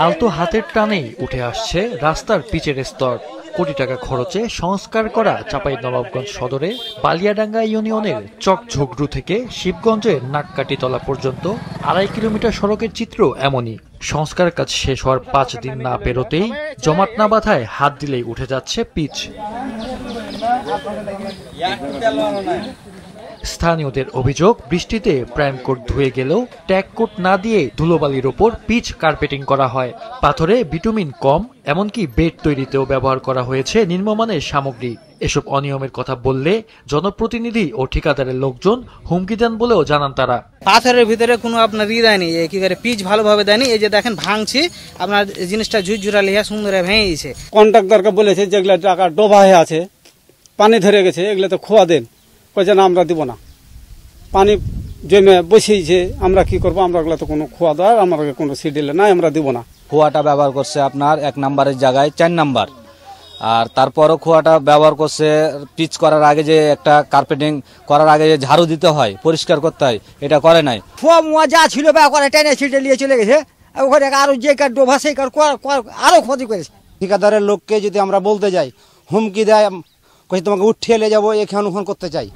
আলতো হাতের টানেই উঠে আসছে রাস্তার পিচের স্তর। কোটি টাকা খরচে সংস্কার করা চাঁপাইনবাবগঞ্জ সদরে বালিয়াডাঙ্গা ইউনিয়নের চকঝগড়ু থেকে শিবগঞ্জের নাককাটিতলা পর্যন্ত 2.5 কিলোমিটার সড়কের চিত্র এমনই। সংস্কার কাজ শেষ হওয়ার 5 দিন না পেরোতেই জমাট না বাঁধায় হাত দিলেই উঠে যাচ্ছে পিচ। স্থানীয়দের অভিযোগ, বৃষ্টিতে প্রাইম কোট ধুয়ে গেলেও ট্যাগ কোট না দিয়ে ধুলোবালির ওপর পিচ কার্পেটিং করা হয়। পাথরে ভিটামিন কম, এমনকি বেড তৈরিতেও ব্যবহার করা হয়েছে নিম্নমানের সামগ্রী। এসব অনিয়মের কথা বললে জনপ্রতিনিধি ও ঠিকাদারের লোকজন হুমকি দেন বলেও জানান তারা। পাথরের ভিতরে কোনো আপনার দেয়নি, কি করে পিচ ভালোভাবে দেয়নি। এই যে দেখেন ভাঙছি, আপনার জিনিসটা ঝুরঝুরা লিয়া সুন্দর ভেঙে গেছে। কন্ট্রাক্টরকে বলেছে যেগুলো টাকা ডোবা হয়ে আছে, পানি ধরে গেছে, এগুলো তো খোয়া দেন। কই না আমরা দিব না, পানি জমে বসেইছে, আমরা কি করবো? আমরা তো কোনো খোয়া দেওয়ার আমার কোনো সিডিলে নাই, আমরা দিব না। খোয়াটা ব্যবহার করছে আপনার 1 নম্বরের জায়গায় 4 নম্বর, আর তারপরও খোয়াটা ব্যবহার করছে পিচ করার আগে যে একটা কার্পেটিং করার আগে যে ঝাড়ু দিতে হয়, পরিষ্কার করতে হয়, এটা করে নাই। খোয়া মুয়া যা ছিল করে টেনে ছিটে নিয়ে চলে গেছে। ওখানে আরো যে কার ডোভা সেই কার আরো ক্ষতি করেছে। ঠিকাদারের লোককে যদি আমরা বলতে যাই, হুমকি দেয়, তোমাকে উঠিয়ে নিয়ে যাবো, এখানে ওখানে করতে চাই।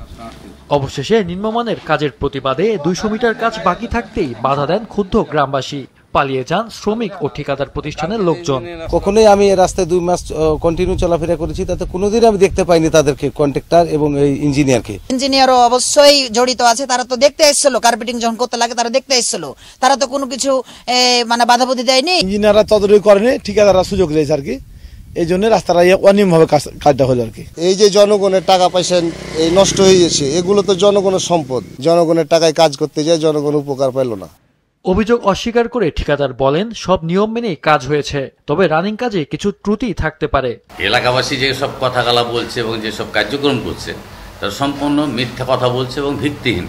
অবশেষে নিম্নমানের কাজের প্রতিবাদে 200 মিটার কাজ বাকি থাকতেই বাধা দেন ক্ষুব্ধ গ্রামবাসী। পালিয়ে যান শ্রমিক ও ঠিকাদার প্রতিষ্ঠানের লোকজন। কখনোই আমি এই রাস্তায় 2 মাস কন্টিনিউ চলাফেরা করেছি, তাতে কোনোদিন আমি দেখতে পাইনি তাদেরকে, কন্ট্রাক্টর এবং এই ইঞ্জিনিয়ারকে। ইঞ্জিনিয়ারও অবশ্যই জড়িত আছে, তারা তো দেখতে এসেছিল, কার্পেটিং যখন করতে লাগে তারা দেখতে এসেছিল, তারা তো কোনো কিছু মানে বাধাবুদ্ধি দেয়নি। ইঞ্জিনিয়াররা তদারকি করেনি, ঠিকাদাররা সুযোগ দিয়েছে আর কি, এই জন্য রাস্তাটা অনিয়মভাবে কাজটা হলো আর কি। এই যে জনগণের টাকা পয়সা এই নষ্ট হয়ে গেছে, এগুলো তো জনগণের সম্পদ, জনগণের টাকায় কাজ করতে যায়, জনগণ উপকার পাইল না। অভিযোগ অস্বীকার করে ঠিকাদার বলেন, সব নিয়ম মেনেই কাজ হয়েছে, তবে রানিং কাজে কিছু ত্রুটি থাকতে পারে। এলাকাবাসী যে সব কথাগালা বলছে এবং যে সব কার্যক্রম করছে তারা সম্পূর্ণ মিথ্যা কথা বলছে এবং ভিত্তিহীন,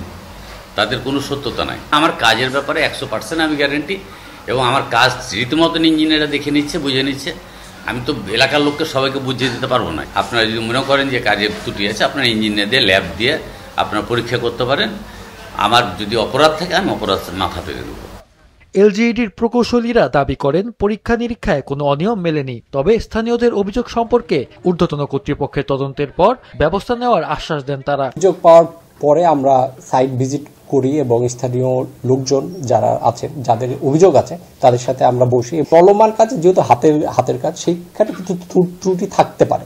তাদের কোনো সত্যতা নাই। আমার কাজের ব্যাপারে 100% আমি গ্যারেন্টি, এবং আমার কাজ রীতিমতন ইঞ্জিনিয়াররা দেখে নিচ্ছে, বুঝে নিচ্ছে। আমি তো এলাকার লোককে সবাইকে বুঝিয়ে দিতে পারবো না। আপনারা যদি মনে করেন যে কাজের ত্রুটি আছে, আপনারা ইঞ্জিনিয়ার দিয়ে ল্যাব দিয়ে আপনারা পরীক্ষা করতে পারেন। আমার যদি অপরাধ থাকে, আমি অপরাধ মাথা পেতে দেবো। এলজিইডির প্রকৌশলীরা দাবি করেন, পরীক্ষা নিরীক্ষায় কোনো অনিয়ম মেলেনি, তবে স্থানীয়দের অভিযোগ সম্পর্কে ঊর্ধ্বতন কর্তৃপক্ষের তদন্তের পর ব্যবস্থা নেওয়ার আশ্বাস দেন তারা। অভিযোগ পাওয়ার পরে আমরা সাইট ভিজিট করি এবং স্থানীয় লোকজন যারা আছেন, যাদের অভিযোগ আছে, তাদের সাথে আমরা বসি। চলমান কাজে যেহেতু হাতের কাজ, সেইখানে কিছু ত্রুটি থাকতে পারে,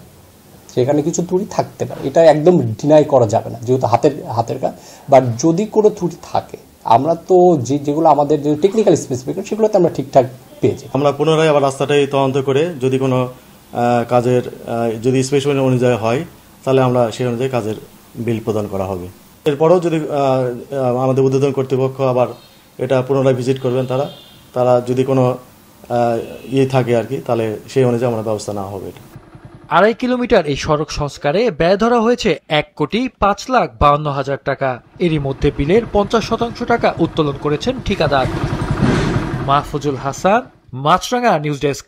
সেখানে কিছু ত্রুটি থাকতে পারে, এটা একদম ডিনাই করা যাবে না, যেহেতু হাতের কাজ। বাট যদি কোনো ত্রুটি থাকে, আমরা তো যেগুলো আমাদের যে টেকনিক্যাল স্পেসিফিকেশন, সেগুলোতে আমরা ঠিকঠাক পেয়েছি। আমরা পুনরায় আবার রাস্তাটাই তদন্ত করে যদি কোনো কাজের যদি স্পেসিফিকেশন অনুযায়ী হয়, তাহলে আমরা সেই অনুযায়ী কাজের বিল প্রদান করা হবে। এরপরেও যদি আমাদের ঊর্ধ্বতন কর্তৃপক্ষ আবার এটা পুনরায় ভিজিট করবেন, তারা যদি কোনো থাকে আর কি, তাহলে সেই অনুযায়ী আমরা ব্যবস্থা নেওয়া হবে। 2.5 কিলোমিটার এই সড়ক সংস্কারে ব্যয় ধরা হয়েছে 1,05,52,000 টাকা। এরই মধ্যে বিলের 50% টাকা উত্তোলন করেছেন ঠিকাদার। মাহফুজুল হাসান, মাছরাঙা নিউজ ডেস্ক।